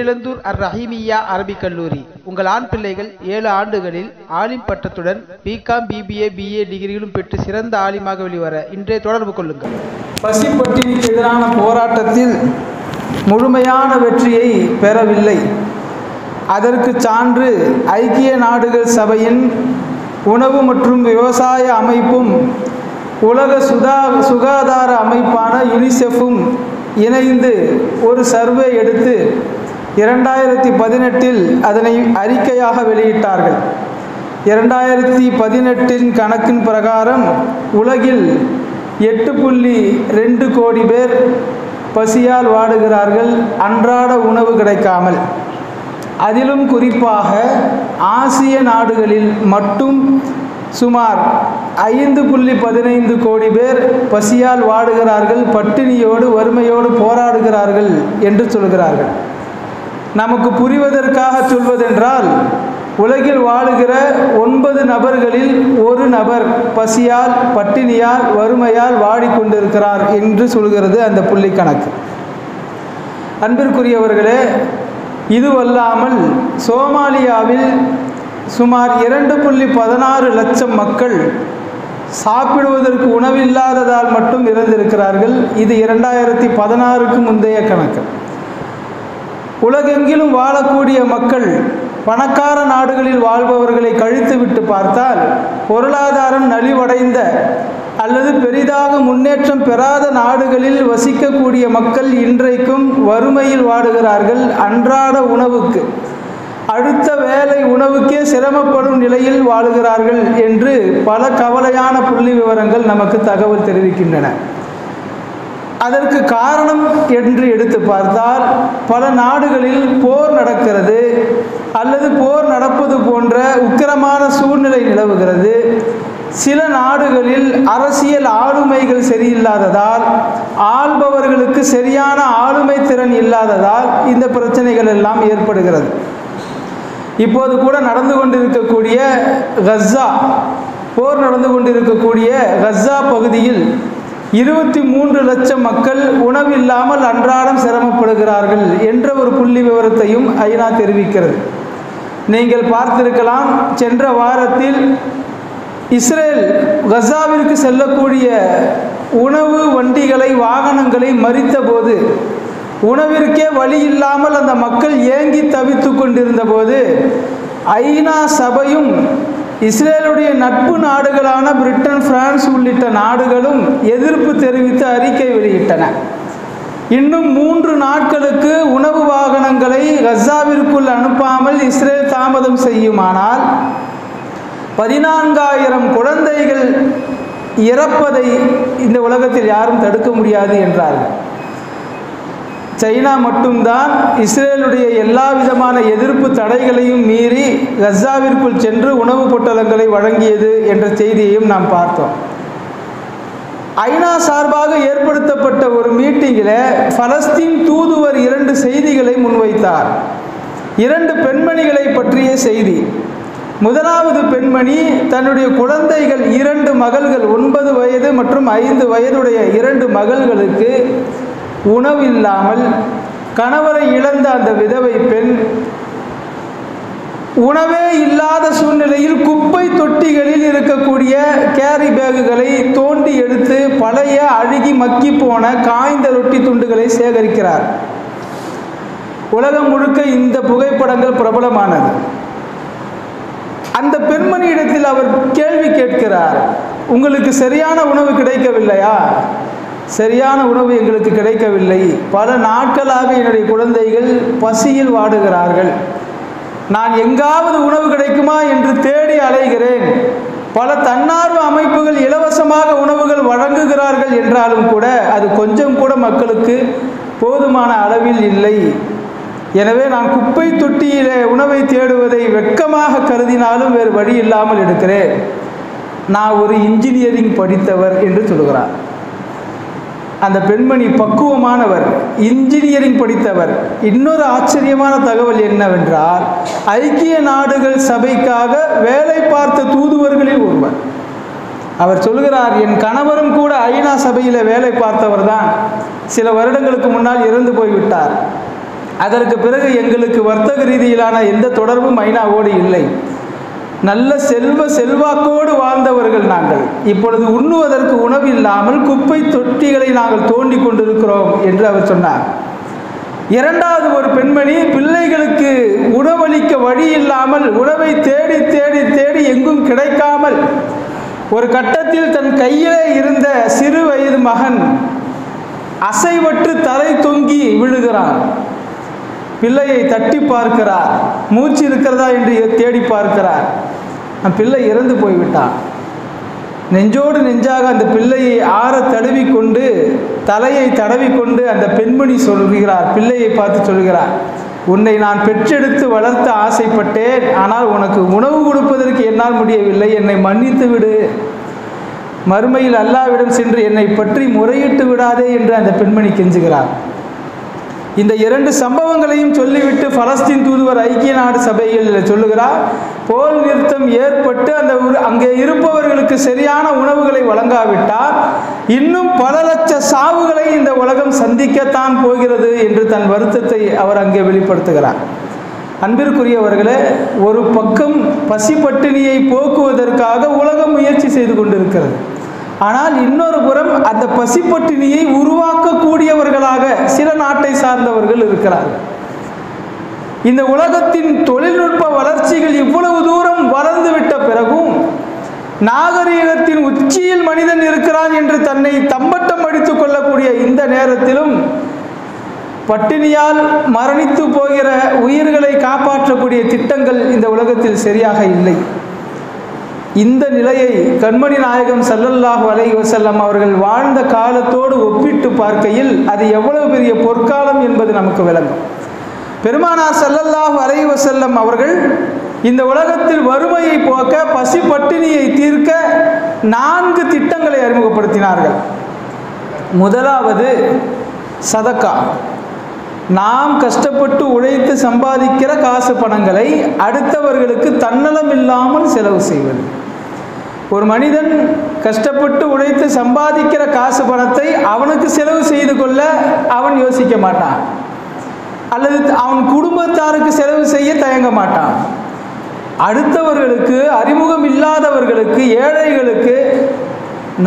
Therizhandur அர்-ரஹீமிய்யா Arabic கல்லூரி. உங்கள் ஆண் பிள்ளைகள் 7 ஆண்டுகளில் ஆலிம் பட்டத்துடன் பிகாம், பிபிஏ, பிஏ டிகிரிகளும் பெற்று சிறந்த ஆலிமாக வெளிவர இன்றே தொடர்பு கொள்ளுங்கள். பசிப்பட்டினிக்கு எதிரான போராட்டத்தில் முழுமையான வெற்றியை பெறவில்லை. அதற்கு சான்று ஐக்கிய நாடுகள் சபையின் உணவு மற்றும் விவசாய அமைப்பும் உலக சுகாதார அமைப்பான யுனிசெஃப்பும் இணைந்து ஒரு சர்வே எடுத்து 2018 அதனை அறிக்கையாக வெளியிட்டார்கள். 2018 கணக்கின் பிரகாரம் உலகில் 8.2 கோடி பேர் பசியால் வாடுகிறார்கள், அன்றாட உணவு கிடைக்காமல். அதிலும் குறிப்பாக ஆசிய நாடுகளில் மட்டும் சுமார் 5.15 கோடி பேர் பசியால் வாடுகிறார்கள், பட்டினியோடு வறுமையோடு போராடுகிறார்கள் என்று சொல்கிறார்கள். நமக்கு புரிவதற்காக சொல்வதென்றால், உலகில் வாழுகிற 9 நபர்களில் 1 நபர் பசியால், பட்டினியால், வறுமையால் வாடிக்கொண்டிருக்கிறார் என்று சொல்கிறது அந்த புள்ளி கணக்கு. அன்பிற்குரியவர்களே, இதுவல்லாமல் சோமாலியாவில் சுமார் 2.16 லட்சம் மக்கள் சாப்பிடுவதற்கு உணவில்லாததால் மட்டும் இறந்திருக்கிறார்கள். இது 2016க்கு முந்தைய கணக்கு. உலகெங்கிலும் வாழக்கூடிய மக்கள் பணக்கார நாடுகளில் வாழ்பவர்களை கழித்துவிட்டு பார்த்தால், பொருளாதாரம் நலிவடைந்த அல்லது பெரிதாக முன்னேற்றம் பெறாத நாடுகளில் வசிக்கக்கூடிய மக்கள் இன்றைக்கும் வறுமையில் வாடுகிறார்கள். அன்றாட உணவுக்கு, அடுத்த வேலை உணவுக்கே சிரமப்படும் நிலையில் வாழுகிறார்கள் என்று பல கவலையான புள்ளி விவரங்கள் நமக்கு தகவல் தெரிவிக்கின்றன. அதற்கு காரணம் என்று எடுத்து பார்த்தால், பல நாடுகளில் போர் நடக்கிறது அல்லது போர் நடப்பது போன்ற உக்கிரமான சூழ்நிலை நிலவுகிறது. சில நாடுகளில் அரசியல் ஆளுமைகள் சரியில்லாததால், ஆள்பவர்களுக்கு சரியான ஆளுமை திறன் இல்லாததால் இந்த பிரச்சனைகள் எல்லாம் ஏற்படுகிறது. இப்போது கூட நடந்து கொண்டிருக்கக்கூடிய கஸா, போர் நடந்து கொண்டிருக்கக்கூடிய கஸா பகுதியில் 23 லட்சம் மக்கள் உணவில்லாமல் அன்றாடம் சிரமப்படுகிறார்கள் என்ற ஒரு புள்ளி விவரத்தையும் ஐநா தெரிவிக்கிறது. நீங்கள் பார்த்திருக்கலாம், சென்ற வாரத்தில் இஸ்ரேல் கஸாவிற்கு செல்லக்கூடிய உணவு வண்டிகளை, வாகனங்களை மறித்த போது, உணவிற்கே வழி இல்லாமல் அந்த மக்கள் ஏங்கி தவித்து கொண்டிருந்த போது, ஐநா சபையும் இஸ்ரேலுடைய நட்பு நாடுகளான பிரிட்டன், பிரான்ஸ் உள்ளிட்ட நாடுகளும் எதிர்ப்பு தெரிவித்து அறிக்கை வெளியிட்டன. இன்னும் 3 நாட்களுக்கு உணவு வாகனங்களை கஸாவிற்குள் அனுப்பாமல் இஸ்ரேல் தாமதம் செய்யுமானால் 14,000 குழந்தைகள் இறப்பதை இந்த உலகத்தில் யாரும் தடுக்க முடியாது என்றார்கள். சைனா மட்டும்தான் இஸ்ரேலுடைய எல்லா விதமான எதிர்ப்பு தடைகளையும் மீறி கஸாவிற்குள் சென்று உணவு பொட்டலங்களை வழங்கியது என்ற செய்தியையும் நாம் பார்த்தோம். ஐநா சார்பாக ஏற்படுத்தப்பட்ட ஒரு மீட்டிங்கில் பலஸ்தீன் தூதுவர் 2 செய்திகளை முன்வைத்தார். 2 பெண்மணிகளை பற்றிய செய்தி. முதலாவது பெண்மணி தன்னுடைய குழந்தைகள் 2 மகள்கள், 9 வயது மற்றும் 5 வயதுடைய 2 மகள்களுக்கு உணவில்லாமல் கணவரை இழந்த அந்த விதவை பெண் உணவே இல்லாத சூழ்நிலையில் குப்பை தொட்டிகளில் இருக்கக்கூடிய கேரி பேகுகளை தோண்டி எடுத்து பழைய, அழுகி மக்கி போன காய்ந்த ரொட்டி துண்டுகளை சேகரிக்கிறார். உலகம் முழுக்க இந்த புகைப்படங்கள் பிரபலமானது. அந்த பெண்மணியிடத்தில் அவர் கேள்வி கேட்கிறார், உங்களுக்கு சரியான உணவு கிடைக்கவில்லையா? சரியான உணவு எங்களுக்கு கிடைக்கவில்லை, பல நாட்களாக என்னுடைய குழந்தைகள் பசியில் வாடுகிறார்கள், நான் எங்காவது உணவு கிடைக்குமா என்று தேடி அலைகிறேன். பல தன்னார்வ அமைப்புகள் இலவசமாக உணவுகள் வழங்குகிறார்கள் என்றாலும் கூட அது கொஞ்சம் கூட மக்களுக்கு போதுமான அளவில் இல்லை. எனவே நான் குப்பை தொட்டியிலே உணவை தேடுவதை வெட்கமாக கருதினாலும் வேறு வழி இல்லாமல் இருக்கிறேன். நான் ஒரு இன்ஜினியரிங் படித்தவர் என்று சொல்கிறார். அந்த பெண்மணி பக்குவமானவர், இன்ஜினியரிங் படித்தவர். இன்னொரு ஆச்சரியமான தகவல் என்னவென்றால், ஐக்கிய நாடுகள் சபைக்காக வேலை பார்த்த தூதுவர்களில் ஒருவர். அவர் சொல்கிறார், என் கணவரும் கூட ஐநா சபையில் வேலை பார்த்தவர் தான். சில வருடங்களுக்கு முன்னால் இறந்து போய்விட்டார். அதற்கு பிறகு எங்களுக்கு வர்த்தக ரீதியிலான எந்த தொடர்பும் ஐநாவோடு இல்லை. நல்ல செல்வாக்கோடு வாழ்ந்தவர்கள் நாங்கள். இப்பொழுது உண்ணுவதற்கு உணவு இல்லாமல் குப்பை தொட்டிகளை நாங்கள் தோண்டி கொண்டிருக்கிறோம் என்று அவர் சொன்னார். இரண்டாவது ஒரு பெண்மணி பிள்ளைகளுக்கு உணவளிக்க வழி இல்லாமல் உணவை தேடி தேடி தேடி எங்கும் கிடைக்காமல் ஒரு கட்டத்தில் தன் கையிலே இருந்த சிறு வயது மகன் அசைவற்று தலை தொங்கி விழுகிறான். பிள்ளையை தட்டி பார்க்கிறார், மூச்சு இருக்கிறதா என்று தேடி பார்க்கிறார். அந்த பிள்ளை இறந்து போய்விட்டான். நெஞ்சோடு நெஞ்சாக அந்த பிள்ளையை ஆற தடவி கொண்டு தலையை தடவி கொண்டு அந்த பெண்மணி சொல்கிறார், பிள்ளையை பார்த்து சொல்கிறார், உன்னை நான் பெற்றெடுத்து வளர்த்த ஆசைப்பட்டேன், ஆனால் உனக்கு உணவு கொடுப்பதற்கு என்னால் முடியவில்லை, என்னை மன்னித்து விடு, மறுமையில் அல்லாஹ்விடம் சென்று என்னை பற்றி முறையிட்டு விடாதே என்று அந்த பெண்மணி கெஞ்சுகிறார். இந்த இரண்டு சம்பவங்களையும் சொல்லிவிட்டு பலஸ்தீன் தூதுவர் ஐக்கிய நாடு சபையில் சொல்லுகிறார், போர் நிறுத்தம் ஏற்பட்டு அங்கே இருப்பவர்களுக்கு சரியான உணவுகளை வழங்காவிட்டால் இன்னும் பல லட்ச சாவுகளை இந்த உலகம் சந்திக்கத்தான் போகிறது என்று தன் வருத்தத்தை அவர் அங்கே வெளிப்படுத்துகிறார். அன்பிற்குரியவர்களே, ஒரு பக்கம் பசி பட்டினியை போக்குவதற்காக உலகம் முயற்சி செய்து கொண்டிருக்கிறது. ஆனால் இன்னொரு புறம் அந்த பசிப்பட்டினியை உருவாக்கக்கூடியவர்களாக சில நாட்டை சார்ந்தவர்கள் இருக்கிறார்கள். இந்த உலகத்தின் தொழில்நுட்ப வளர்ச்சிகள் இவ்வளவு தூரம் வளர்ந்துவிட்ட பிறகும் நாகரீகத்தின் உச்சியில் மனிதன் இருக்கிறான் என்று தன்னை தம்பட்டம் அடித்துக் கொள்ளக்கூடிய இந்த நேரத்திலும் பட்டினியால் மரணித்து போகிற உயிர்களை காப்பாற்றக்கூடிய திட்டங்கள் இந்த உலகத்தில் சரியாக இல்லை. இந்த நிலையை கண்மணி நாயகம் ஸல்லல்லாஹு அலைஹி வஸல்லம் அவர்கள் வாழ்ந்த காலத்தோடு ஒப்பிட்டு பார்க்கையில் அது எவ்வளவு பெரிய பொற்காலம் என்பது நமக்கு விளங்கும். பெருமானார் ஸல்லல்லாஹு அலைஹி வஸல்லம் அவர்கள் இந்த உலகத்தில் வறுமையை போக்க பசி பட்டினியை தீர்க்க 4 திட்டங்களை அறிமுகப்படுத்தினார்கள். முதலாவது சதக்கா. நாம் கஷ்டப்பட்டு உழைத்து சம்பாதிக்கிற காசு பணங்களை அடுத்தவர்களுக்கு தன்னலம் இல்லாமல் செலவு செய்வது. ஒரு மனிதன் கஷ்டப்பட்டு உழைத்து சம்பாதிக்கிற காசு பணத்தை அவனுக்கு செலவு செய்து கொள்ள அவன் யோசிக்க மாட்டான், அல்லது அவன் குடும்பத்தாருக்கு செலவு செய்ய தயங்க மாட்டான். அடுத்தவர்களுக்கு, அறிமுகம் இல்லாதவர்களுக்கு, ஏழைகளுக்கு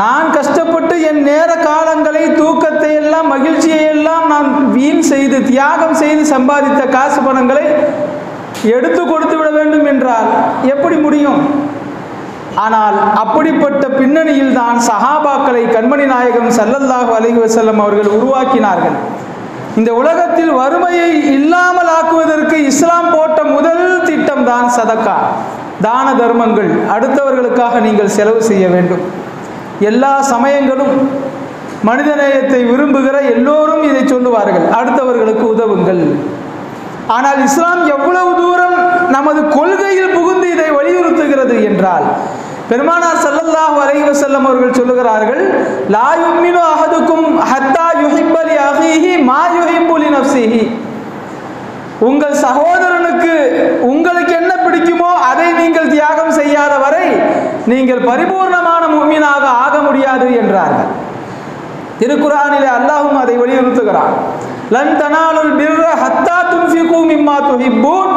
நான் கஷ்டப்பட்டு என் நேர காலங்களை, தூக்கத்தை எல்லாம், மகிழ்ச்சியை எல்லாம் நான் வீண் செய்து தியாகம் செய்து சம்பாதித்த காசு பணங்களை எடுத்து கொடுத்து விட வேண்டும் என்றால் எப்படி முடியும்? ஆனால் அப்படிப்பட்ட பின்னணியில் தான் சஹாபாக்களை கண்மணி நாயகம் ஸல்லல்லாஹு அலைஹி வஸல்லம் அவர்கள் உருவாக்கினார்கள். இந்த உலகத்தில் வறுமையை இல்லாமல் ஆக்குவதற்கு இஸ்லாம் போட்ட முதல் திட்டம் தான் சதக்கா, தான தர்மங்கள். அடுத்தவர்களுக்காக நீங்கள் செலவு செய்ய வேண்டும். எல்லா சமயங்களும் மனிதநேயத்தை விரும்புகிற எல்லோரும் இதை சொல்லுவார்கள், அடுத்தவர்களுக்கு உதவுங்கள். ஆனால் இஸ்லாம் எவ்வளவு தூரம் நமது கொள்கையில் புகுந்து இதை வலியுறுத்துகிறது என்றால், பெருமானார் ஸல்லல்லாஹு அலைஹி வஸல்லம் அவர்கள் சொல்லுகிறார்கள், லா யுமினு அஹதுக்கும் ஹத்தா யுஹிப்ப லி அஹீஹி மா யுஹிப்பு லி நஃப்ஸிஹி. உங்கள் சகோதரனுக்கு உங்களுக்கு என்ன பிடிக்குமோ அதை நீங்கள் தியாகம் செய்யாத வரை நீங்கள் பரிபூர்ணமான முஃமினாக ஆக முடியாது என்றார்கள். திருக்குர்ஆனிலே அல்லாஹ்வும் அதை வலியுறுத்துகிறான். லன் தனாலுல் பிர்ர ஹத்தா துன்ஃபிகு மிம்மா துஹிப்பூன்.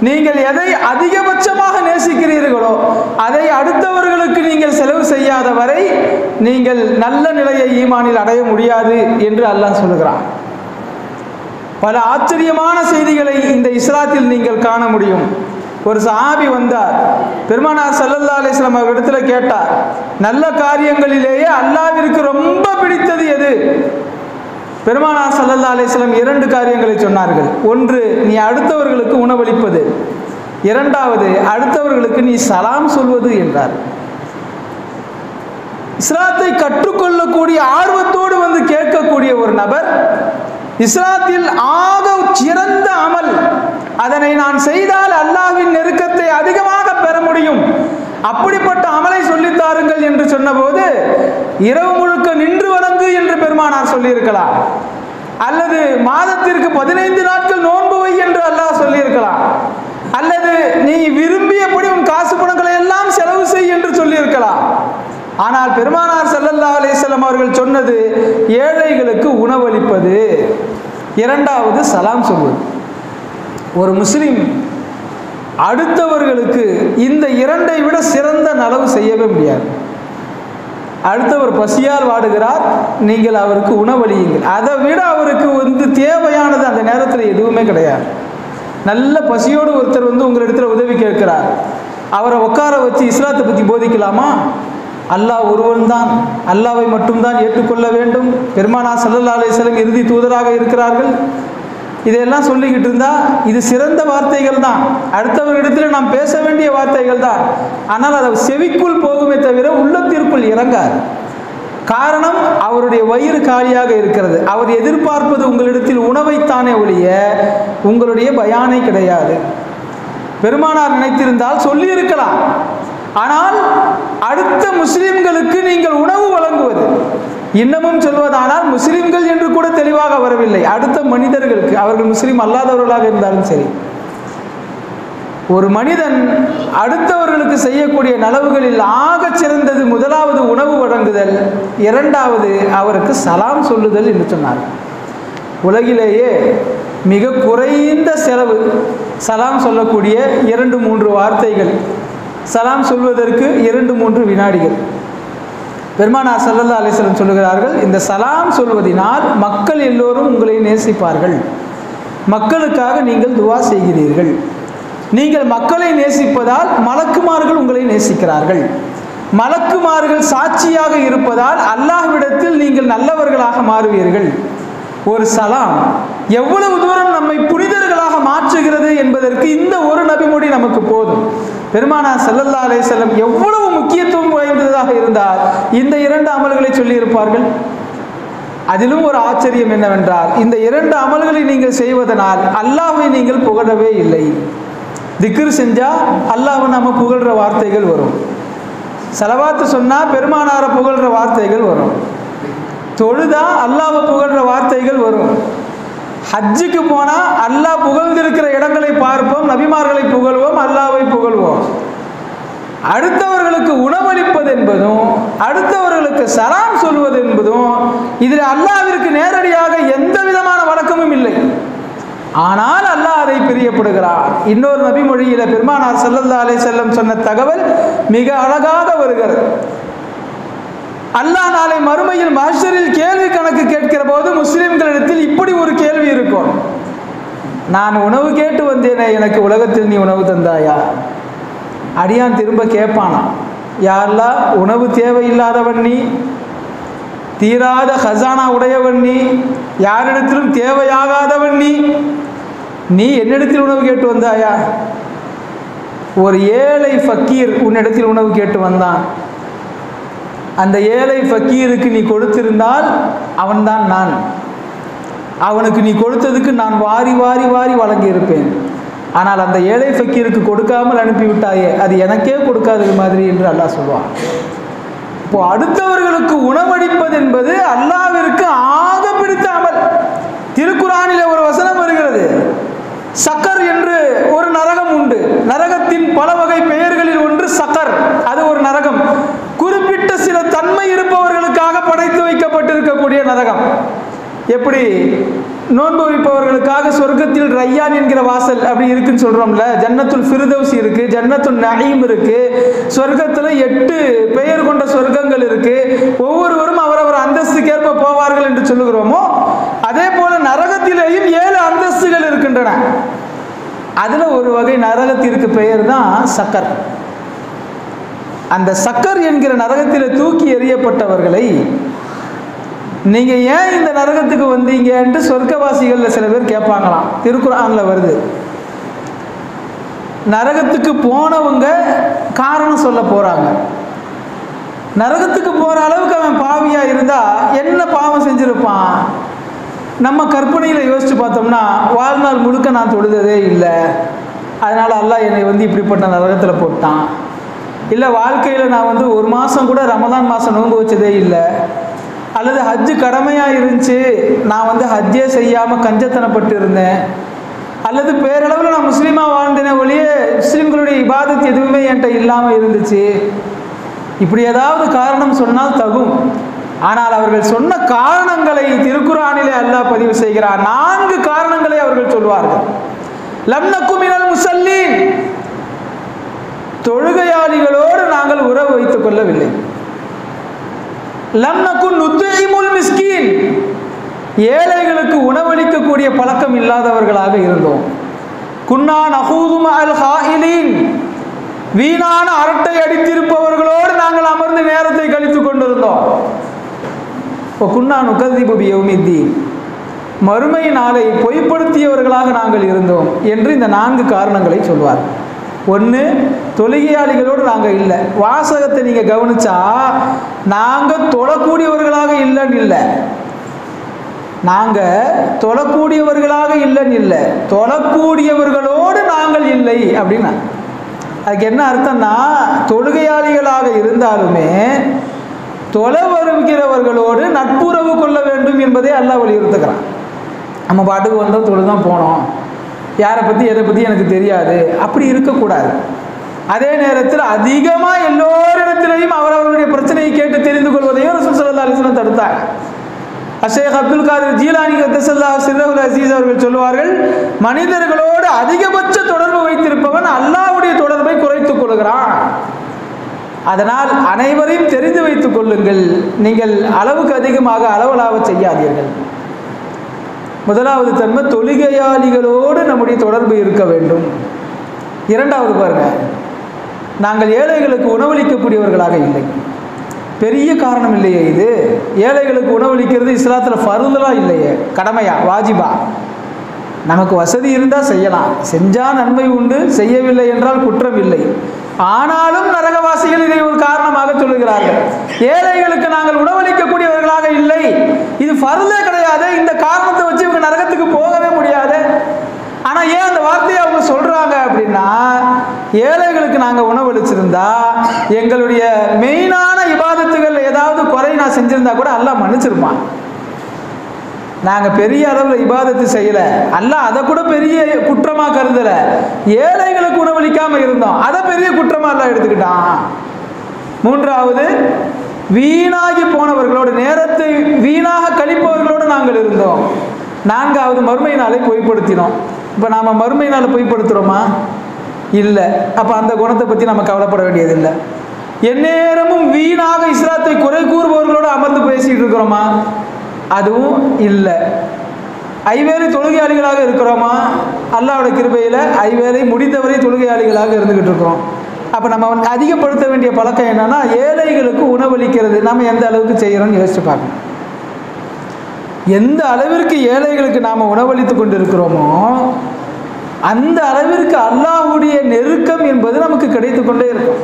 நீங்கள் எதை அதிகபட்சமாக நேசிக்கிறீர்களோ அதை அடுத்தவர்களுக்கு நீங்கள் செலவு செய்யாத வரை நீங்கள் நல்ல நிலையை ஈமானில் அடைய முடியாது என்று அல்லாஹ் சொல்கிறான். பல ஆச்சரியமான செய்திகளை இந்த இஸ்லாத்தில் நீங்கள் காண முடியும். ஒரு சஹாபி வந்தார், பெருமானார் ஸல்லல்லாஹு அலைஹி வஸல்லம் அவர்களிடத்தில் கேட்டார், நல்ல காரியங்களிலேயே அல்லாஹ்விற்கு ரொம்ப பிடித்தது எது? பெருமானார் ஸல்லல்லாஹு அலைஹி வஸல்லம் 2 காரியங்களை சொன்னார்கள். ஒன்று, நீ அடுத்தவர்களுக்கு உணவளிப்பது. இரண்டாவது, அடுத்தவர்களுக்கு நீ சலாம் சொல்வது என்றார். இஸ்லாத்தை கற்றுக்கொள்ளக்கூடிய ஆர்வத்தோடு வந்து கேட்கக்கூடிய ஒரு நபர், இஸ்லாத்தில் ஆக சிறந்த அமல், அதனை நான் செய்தால் அல்லாஹ்வின் நெருக்கத்தை அதிகமாக பெற முடியும், அப்படிப்பட்ட அமலை சொல்லித்தாருங்கள் என்று சொன்னபோது, இரவு முழுக்க நின்று வணங்கு என்று பெருமானார் சொல்லியிருக்கலாம், அல்லது மாதத்திற்கு 15 நாட்கள் நோன்பு வை என்று அல்லாஹ் சொல்லியிருக்கலாம், அல்லது நீ விரும்பியபடி உன் காசு பணங்களை எல்லாம் செலவு செய் என்று சொல்லியிருக்கலாம். ஆனால் பெருமானார் ஸல்லல்லாஹு அலைஹி வஸல்லம் அவர்கள் சொன்னது ஏழைகளுக்கு உணவளிப்பது. இரண்டாவது சலாம் சொல்வது. ஒரு முஸ்லிம் அடுத்தவர்களுக்கு இந்த இரண்டை விட சிறந்த நலவு செய்யவே முடியாது. அடுத்தவர் பசியால் வாடுகிறார், நீங்கள் அவருக்கு உணவளியுங்கள். அதை விட அவருக்கு தேவையானது அந்த நேரத்தில் எதுவுமே கிடையாது. நல்ல பசியோடு ஒருத்தர் உங்களிடத்தில் உதவி கேட்கிறார், அவரை உட்கார வச்சு இஸ்லாத்தை பற்றி போதிக்கலாமா? அல்லாஹ் ஒருவன் தான், அல்லாஹ்வை மட்டும்தான் ஏற்றுக்கொள்ள வேண்டும், பெருமானார் ஸல்லல்லாஹு அலைஹி வஸல்லம் இறுதி தூதராக இருக்கிறார்கள், இதையெல்லாம் சொல்லிக்கிட்டு இருந்தா இது சிறந்த வார்த்தைகள் தான், அடுத்தவர்களிடத்தில் நாம் பேச வேண்டிய வார்த்தைகள் தான். ஆனால் அதை செவிக்குள் போகுமே தவிர உள்ளத்திற்குள் இறங்காது. காரணம், அவருடைய வயிறு காலியாக இருக்கிறது. அவர் எதிர்பார்ப்பது உங்களிடத்தில் உணவைத்தானே ஒழிய உங்களுடைய பயானை கிடையாது. பெருமானார் நினைத்திருந்தால் சொல்லி இருக்கலாம். ஆனால் அடுத்த முஸ்லிம்களுக்கு நீங்கள் உணவு வழங்குவது, இன்னமும் சொல்வதானால் முஸ்லிம்கள் என்று கூட தெளிவாக வரவில்லை, அடுத்த மனிதர்களுக்கு, அவர்கள் முஸ்லிம் அல்லாதவர்களாக இருந்தாலும் சரி, ஒரு மனிதன் அடுத்தவர்களுக்கு செய்யக்கூடிய நலவுகளில் ஆகச் சிறந்தது முதலாவது உணவு வழங்குதல், இரண்டாவது அவருக்கு சலாம் சொல்லுதல் என்று சொன்னார். உலகிலேயே மிக குறைந்த செலவு சலாம் சொல்லக்கூடிய 2-3 வார்த்தைகள், சலாம் சொல்வதற்கு 2-3 வினாடிகள். பெருமானார் ஸல்லல்லாஹு அலைஹி வஸல்லம் சொல்லுகிறார்கள், இந்த சலாம் சொல்வதினால் மக்கள் எல்லோரும் உங்களை நேசிப்பார்கள், மக்களுக்காக நீங்கள் துவா செய்கிறீர்கள், நீங்கள் மக்களை நேசிப்பதால் மலக்குமார்கள் உங்களை நேசிக்கிறார்கள், மலக்குமார்கள் சாட்சியாக இருப்பதால் அல்லாஹ்விடத்தில் நீங்கள் நல்லவர்களாக மாறுவீர்கள். ஒரு சலாம் எவ்வளவு தூரம் நம்மை புனிதர்களாக மாற்றுகிறது என்பதற்கு இந்த ஒரு நபிமொழி நமக்கு போதும். பெருமானார் ஸல்லல்லாஹு அலைஹி வஸல்லம் எவ்வளவு முக்கியத்துவம் வாய்ந்ததாக இருந்தால் இந்த 2 அமல்களை சொல்லியிருப்பார்கள். அதிலும் ஒரு ஆச்சரியம் என்னவென்றால், இந்த 2 அமல்களை நீங்கள் செய்வதனால் அல்லாஹ்வை நீங்கள் புகழவே இல்லை. திக்ர் செஞ்சா அல்லாஹ்வை நம்ம புகழ்கிற வார்த்தைகள் வரும், ஸலவாத்து சொன்னா பெருமானாரை புகழ்கிற வார்த்தைகள் வரும், தொழுதா அல்லாஹ்வை புகழ்கிற வார்த்தைகள் வரும், ஹஜ்ஜுக்கு போனால் அல்லாஹ் புகழ்ந்திருக்கிற இடங்களை பார்ப்போம், நபிமார்களை புகழ்வோம், அல்லாஹ்வை புகழ்வோம். அடுத்தவர்களுக்கு உணவளிப்பது என்பதும் அடுத்தவர்களுக்கு சலாம் சொல்வது என்பதும் இதில் அல்லாஹ்விற்கு நேரடியாக எந்த விதமான வழக்கமும் இல்லை. ஆனால் அல்லாஹ் அதை பிரியப்படுகிறார். இன்னொரு நபிமொழியில பெருமானார் ஸல்லல்லாஹு அலைஹி வஸல்லம் சொன்ன தகவல் மிக அழகாக வருகிறது. அல்லாஹ் நாளை மறுமையில் மஹ்ஷரில் கேள்வி கணக்கு கேட்கிற போது முஸ்லிம்களிடத்தில் இப்படி ஒரு கேள்வி இருக்கும், நான் உணவு கேட்டு வந்தேனே, எனக்கு உலகத்தில் நீ உணவு தந்தாயா? அடியான் திரும்ப கேட்பானா, யா அல்லாஹ், உணவு தேவையில்லாதவன் நீ, தீராத ஹசானா உடையவன் நீ, யாரிடத்திலும் தேவையாகாதவன் நீ, நீ என்னிடத்தில் உணவு கேட்டு வந்தாயா? ஒரு ஏழை ஃபக்கீர் உன்னிடத்தில் உணவு கேட்டு வந்தான், அந்த ஏழை ஃபக்கீருக்கு நீ கொடுத்திருந்தால் அவன்தான் நான், அவனுக்கு நீ கொடுத்ததுக்கு நான் வாரி வாரி வாரி வழங்கி இருப்பேன். ஆனால் அந்த ஏழை ஃபக்கீருக்கு கொடுக்காமல் அனுப்பிவிட்டாயே, அது எனக்கே கொடுக்காதது மாதிரி என்று அல்லாஹ் சொல்வான். இப்போ அடுத்தவர்களுக்கு உணவளிப்பது என்பது அல்லாஹ்விற்கு ஆக பிடித்த அமல். திருக்குர்ஆனிலே ஒரு வசனம் வருகிறது, சக்கர் என்று ஒரு நரகம் உண்டு, நரகத்தின் பல வகை பெயர்களில் ஒன்று சக்கர், அது ஒரு நரகம், குறிப்பிட்ட சில தன்மை இருப்பவர்களுக்காக படைத்து வைக்கப்பட்டிருக்கக்கூடிய நரகம். எப்படி நோன்பு வைப்பவர்களுக்காக சொர்க்கத்தில் ரையான் என்கிற வாசல் அப்படி இருக்குன்னு சொல்றோம்ல, ஜன்னத்துல் ஃபிர்தௌஸ் இருக்கு, ஜன்னத்துல் நஈம் இருக்கு, சொர்க்கத்தில் 8 பெயர் கொண்ட சொர்க்கங்கள் இருக்கு, ஒவ்வொருவரும் அவரவர் அந்தஸ்துக்கேற்ப போவார்கள் என்று சொல்லுகிறோமோ, அதே போல நரகத்திலேயும் 7 அந்தஸ்துகள் இருக்கின்றன. அதுல ஒரு வகை நரகத்திற்கு பெயர் தான் சக்கர். அந்த சக்கர் என்கிற நரகத்தில் தூக்கி எறியப்பட்டவர்களை நீங்க ஏன் இந்த நரகத்துக்கு வந்தீங்க என்று சொர்க்கவாசிகள் சில பேர் கேட்பாங்களாம். திருக்குர்ஆன்ல வருது. நரகத்துக்கு போனவங்க காரணம் சொல்ல போறாங்க. நரகத்துக்கு போற அளவுக்கு அவன் பாவியா இருந்தா என்ன பாவம் செஞ்சிருப்பான்? நம்ம கற்பனையில யோசிச்சு பார்த்தோம்னா, வாழ்நாள் முழுக்க நான் தொழுததே இல்லை, அதனால அல்லாஹ் என்னை இப்படிப்பட்ட நரகத்தில் போட்டான். இல்லை வாழ்க்கையில் நான் 1 மாதம் கூட ரமதான் மாதம் நோன்பு வச்சதே இல்லை, அல்லது ஹஜ்ஜு கடமையாக இருந்துச்சு, நான் ஹஜ்ஜே செய்யாமல் கஞ்சத்தனப்பட்டு இருந்தேன், அல்லது பேரளவில் நான் முஸ்லீமாக வாழ்ந்தேனே ஒழிய முஸ்லீம்களுடைய இபாதத் எதுவுமே என்கிட்ட இல்லாமல் இருந்துச்சு, இப்படி ஏதாவது காரணம் சொன்னால் தகும். ஆனால் அவர்கள் சொன்ன காரணங்களை திருக்குர்ஆனிலே அல்லாஹ் அல்லாஹ் பதிவு செய்கிறார். 4 காரணங்களை அவர்கள் சொல்வார்கள். லம் நக்கு மினல் முஸல்லீன், தொழுகையாளிகளோடு நாங்கள் உறவு வைத்துக் கொள்ளவில்லை. லம் நக்கு நுத்இமுல் மிஸ்கீன், ஏழைகளுக்கு உணவளிக்கக்கூடிய பழக்கம் இல்லாதவர்களாக இருந்தோம். குன்னா நஹூது மஅல் ஹாயிலீன், வீணான அரட்டை அடித்திருப்பவர்களோடு நாங்கள் அமர்ந்து நேரத்தை கழித்துக் கொண்டிருந்தோம். குன்னா நுகதிபு பியௌமித்தீன், மறுமை நாளை பொய்ப்படுத்தியவர்களாக நாங்கள் இருந்தோம் என்று இந்த 4 காரணங்களை சொல்வார். 1, தொழுகையாளிகளோடு நாங்கள் இல்லை. வாசகத்தை நீங்கள் கவனிச்சா நாங்கள் தொழக்கூடியவர்களாக இல்லைன்னு இல்லை, நாங்கள் தொழக்கூடியவர்களாக இல்லைன்னு இல்லை, தொழக்கூடியவர்களோடு நாங்கள் இல்லை அப்படின்னா அதுக்கு என்ன அர்த்தம்னா, தொழுகையாளிகளாக இருந்தாலுமே தொழ வருகிறவர்களோடு நட்புறவு கொள்ள வேண்டும் என்பதை அல்லாஹ் வலியுறுத்துக்கிறான். நம்ம பாட்டுக்கு வந்தோம், தொழுதான் போனோம், யாரை பற்றி எதை பற்றி எனக்கு தெரியாது, அப்படி இருக்கக்கூடாது. அதே நேரத்தில் அதிகமாக எல்லோரிடத்திலையும் அவரவர்களுடைய பிரச்சனையை கேட்டு தெரிந்து கொள்வதையும் ரசூல் ஸல்லல்லாஹு அலைஹி வஸல்லம் தடுத்தாங்க. ஷேக் அப்துல் காதிர் ஜீலானி கத்தஸல்லாஹு சிர்ரஹுல் அஸீஸ் அவர்கள் சொல்வார்கள், மனிதர்களோடு அதிகபட்ச தொடர்பு வைத்திருப்பவன் அல்லாஹ்வுடைய தொடர்பை குறைத்துக் கொள்கிறான். அதனால் அனைவரையும் தெரிந்து வைத்துக் கொள்ளுங்கள், நீங்கள் அளவுக்கு அதிகமாக அளவலாவ செய்யாதீர்கள். முதலாவது தன்மை, தொழுகையாளிகளோடு நம்முடைய தொடர்பு இருக்க வேண்டும். 2வது பாருங்க, நாங்கள் ஏழைகளுக்கு உணவளிக்கக்கூடியவர்களாக இல்லை. பெரிய காரணம் இல்லையே இது. ஏழைகளுக்கு உணவளிக்கிறது இஸ்லாத்தில் ஃபர்துலாம் இல்லையே, கடமையா, வாஜிபா. நமக்கு வசதி இருந்தால் செய்யலாம், செஞ்சால் நன்மை உண்டு, செய்யவில்லை என்றால் குற்றம் இல்லை. ஆனாலும் நரகவாசிகள் இதை ஒரு காரணமாக சொல்லுகிறார்கள். ஏழைகளுக்கு நாங்கள் உணவளிக்கக்கூடியவர்களாக இல்லை, இது ஃபர்தே கிடையாது, இந்த காரணத்தை வச்சு இவங்க நரகத்துக்கு போகவே முடியாது. ஆனால் ஏன் அந்த வார்த்தையை அவங்க சொல்றாங்க அப்படின்னா, ஏழைகளுக்கு நாங்கள் உணவளிச்சிருந்தா எங்களுடைய மெயினான இபாதத்துகள் ஏதாவது குறை நான் செஞ்சிருந்தா கூட அல்லாஹ் மன்னிச்சிருப்பான். நாங்கள் பெரிய அளவில் இபாதத்து செய்யலை, அல்லாஹ் அதை கூட பெரிய குற்றமாக கருதலை. ஏழைகளுக்கு உணவளிக்காமல் இருந்தோம், அதை பெரிய குற்றமாக அல்லாஹ் எடுத்துக்கிட்டான். 3வது, வீணாகி போனவர்களோடு, நேரத்தை வீணாக கழிப்பவர்களோடு நாங்கள் இருந்தோம். 4வது, மறுமை நாளை பொய்ப்படுத்தினோம். இப்போ நாம் மறுமை நாளை பொய்ப்படுத்துகிறோமா? இல்லை. அப்போ அந்த குணத்தை பற்றி நம்ம கவலைப்பட வேண்டியதில்லை. எந்நேரமும் வீணாக இஸ்லாத்தை குறை கூறுபவர்களோடு அமர்ந்து பேசிகிட்டு இருக்கிறோமா? அதுவும் இல்லை. ஐவேளை தொழுகையாளிகளாக இருக்கிறோமா? அல்லாஹ்வுடைய கிருபையில் ஐவேளை முடிந்தவரை தொழுகையாளிகளாக இருந்துகிட்டு இருக்கிறோம். அப்போ நம்ம அதிகப்படுத்த வேண்டிய பழக்கம் என்னன்னா, ஏழைகளுக்கு உணவளிக்கிறது நம்ம எந்த அளவுக்கு செய்கிறோம்னு யோசிச்சு பார்க்கணும். எந்த அளவிற்கு ஏழைகளுக்கு நாம் உணவளித்து கொண்டு இருக்கிறோமோ அந்த அளவிற்கு அல்லாஹ்வுடைய நெருக்கம் என்பது நமக்கு கிடைத்து கொண்டே இருக்கும்.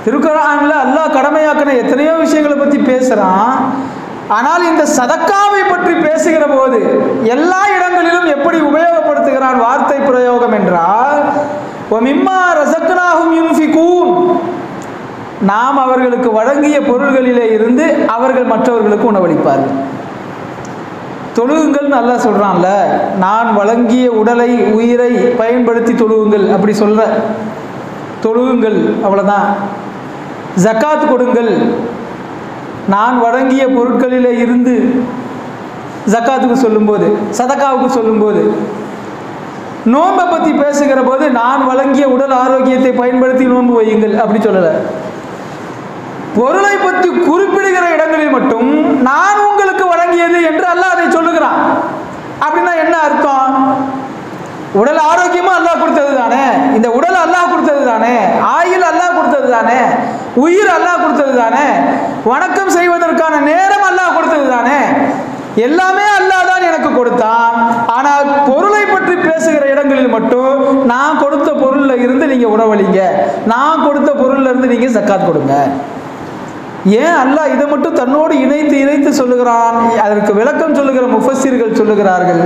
திருக்குர்ஆன்ல அல்லாஹ் கடமையாக்கின எத்தனையோ விஷயங்களை பற்றி பேசுகிறான். ஆனால் இந்த சதக்காவை பற்றி பேசுகிற போது எல்லா இடங்களிலும் எப்படி உபயோகப்படுத்துகிறான் வார்த்தை பிரயோகம் என்றால், வமிம்மா ரஸக்னாஹும் யுன்ஃபிகூன், நாம் அவர்களுக்கு வழங்கிய பொருள்களிலே இருந்து அவர்கள் மற்றவர்களுக்கு உணவளிப்பார்கள். தொழுகுங்கள் நல்லா சொல்றான்ல, நான் வழங்கிய உடலை உயிரை பயன்படுத்தி தொழுகுங்கள் அப்படி சொல்ற, தொழுகுங்கள் அவ்வளவுதான். ஜக்காத் கொடுங்கள், நான் வழங்கிய பொருட்களிலே இருந்து ஜக்காத்துக்கு சொல்லும்போது, சதக்காவுக்கு சொல்லும்போது. நோன்பை பற்றி பேசுகிற போது நான் வழங்கிய உடல் ஆரோக்கியத்தை பயன்படுத்தி நோன்பு வையுங்கள் அப்படி சொல்லலை. பொருளை பற்றி குறிப்பிடுகிற இடங்களில் மட்டும் நான் உங்களுக்கு வழங்கியது என்று அல்லாஹ் அதை சொல்லுகிறான். அப்படின்னா என்ன அர்த்தம்? உடல் ஆரோக்கியமும் அல்லாஹ் கொடுத்தது தானே, இந்த உடல் அல்லாஹ் கொடுத்தது தானே, ஆயுள் அல்லாஹ் கொடுத்தது தானே, உயிர் அல்லாஹ் கொடுத்தது தானே, வணக்கம் செய்வதற்கான நேரம் அல்லாஹ் கொடுத்தது தானே, எல்லாமே அல்லாஹ் தான் எனக்கு கொடுத்தான். ஆனால் பொருளை பற்றி பேசுகிற இடங்களில் மட்டும் நான் கொடுத்த பொருள்ல இருந்து நீங்க உணவளிங்க, நான் கொடுத்த பொருள்ல இருந்து நீங்க ஜக்காத் கொடுங்க. ஏன் அல்லாஹ் இதை மட்டும் தன்னோடு இணைத்து சொல்லுகிறான்? அதற்கு விளக்கம் சொல்லுகிற முஃபஸ்ஸிர்கள் சொல்லுகிறார்கள்,